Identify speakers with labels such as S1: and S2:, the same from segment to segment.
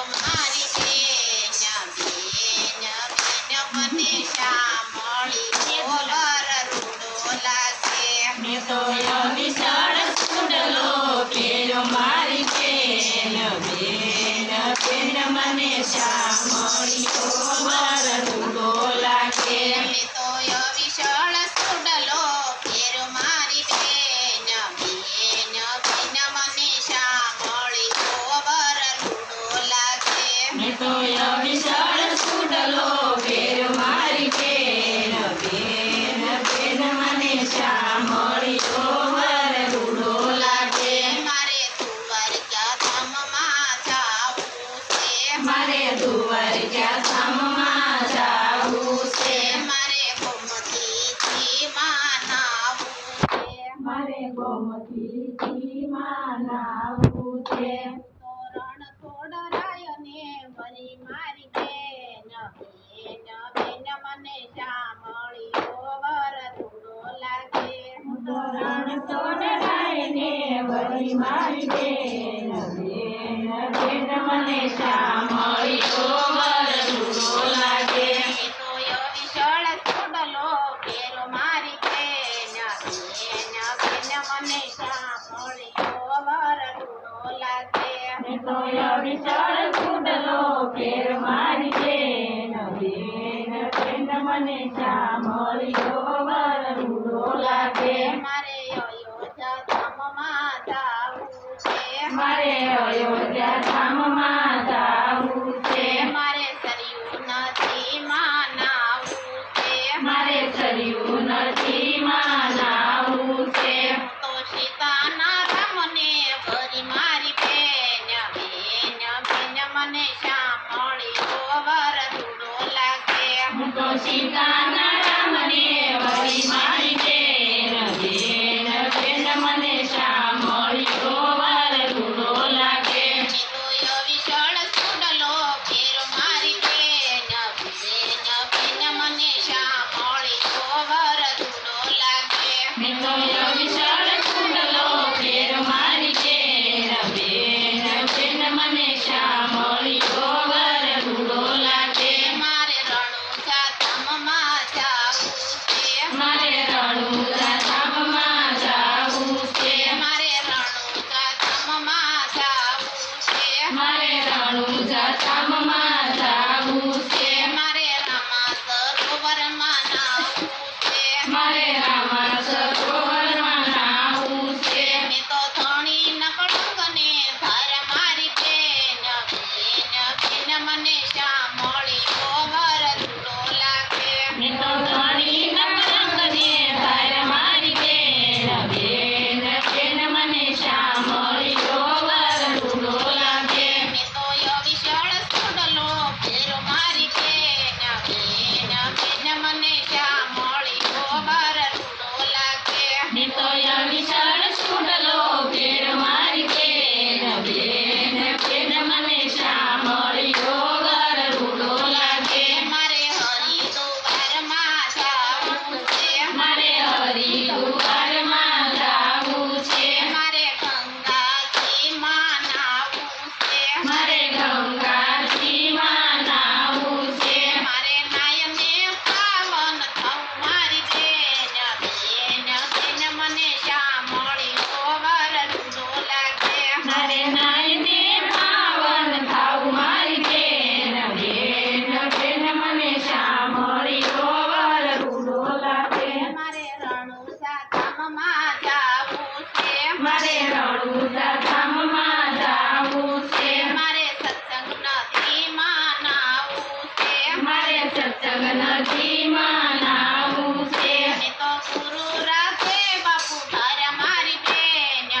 S1: મારી બેન મને સાંભળી વર રૂડો લાગે
S2: મેં તો વિશાળ સુંડલો પહેર્યો મારી બેન મને સાંભળી વર રૂડો લાગે
S1: મેં તો વિશાળ સુડલો પહેર્યો મારી બેન મને સાંભળી વર રૂડો લાગે
S2: મેં તો વિશાળ સુંડલો પહેર્યો મારી બેન મને સાંભળી વર રૂડો લાગે
S1: મારે દ્વારકા ધામમાં જાવું છે
S2: મારે દ્વારકા ધામમાં જાવું છે
S1: મારે ગોમતીથી માં નાવું છે
S2: મારે ગોમતીથી માં નાવું છે
S1: તોરણ તોડરાયને વરી મારી બેન મને સાંભળી વર રૂડો લાગે
S2: તોરણ તોડરાયને વળી મારી બેન મને સાંભળી વર રૂડો લાગે
S1: એ તો વિશાળ સુડલો પેરો મારી બેન મને સાંભળી વર રૂડો લાગે
S2: મેં તો વિશાળ સુંડલો ફેર મારી બેન મને સાંભળી વર રૂડો લાગે
S1: મારે અયોધ્યા ધામમાં જાવું છે
S2: મારે અયોધ્યા ધામમાં જાવું છે
S1: મારે સરયુ નદીમાં નાવું છે
S2: મારે સરયું નદીમાં નાવું છે
S1: તો સીતાના રામને ભરી મારી બેન મને સાંભળી વર રૂડો લાગે
S2: હું તો સીતાના રામને વળી મારી બેન મને સાંભળી વર રૂડો લાગે
S1: તો વિશાળ સુડલો ફેર મારી બેન મને સાંભળી વર રૂડો લાગે
S2: મેં તો વિશાળ સુંડલો ફેર મારી બેન મને સાંભળી વર રૂડો લાગે
S1: મારે રણુજા ધામમાં જાવું છે
S2: મારે રણુજા ધામમાં જાવું છે
S1: મારે રણુજા ધામમાં જાવું છે
S2: મારે રણુજા ધામમાં જાવું છે
S1: મારે રામા સરોવરમાં નાવું છે
S2: મારે રામા સરોવરમાં નાવું છે
S1: મેં તો ધણી નકળંગને ભાર મારી બેન મને સાંભળી વર રૂડો લાગે
S2: મેં તો ધણી નકળંગને ભાર મારી બેન મને સાંભળી વર રૂડો લાગે
S1: મેં તો વિશાળ સુડલો ફેરો મારી બેન મને સાંભળી વર રૂડો લાગે
S2: મેં તો વિશાળ સુંડલો ફેર મારી બેન મને સાંભળી વર રૂડો લાગે
S1: મારે હરિદ્વારમાં જાવું છે
S2: મારે હરિદ્વારમાં જાવું છે
S1: મારે ગંગાજીમાં નાવું છે
S2: મારે ગંગાજીમાં નાવું છે
S1: મારે નાયને પાવન થવું મારી બેન મને સાંભળી વર રૂડો લાગે
S2: મારે નાયને પાવન થાવ મારી બેન મને સાંભળી વર રૂડો લાગે
S1: મારે રણુજા ધામમાં જાવું છે
S2: મારે રણુજા ધામમાં જાવું છે
S1: મારે સત્સંગ નદીમાં નાવું છે
S2: મારે સત્સંગ નદીમાં નાવું છે
S1: મેં તો ગુરુ રાખે બાપુ ઘર મારી બેન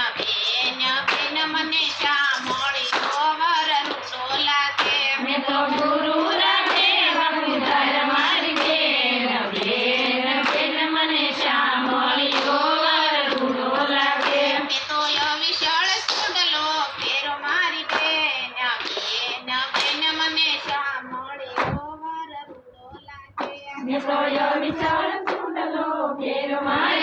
S1: મને સાંભળી વર રૂડો લાગે
S2: મેં તો ગુરુ રાખે બાપુ ધર મારી બેન મને સાંભળી વર રૂડો લાગે
S1: મેં તો વિશાળ સુડલો ફેરો મારી બેન મને સાંભળી વર રૂડો લાગે
S2: મેં તો વિશાળ સુંડલો ફેર મારી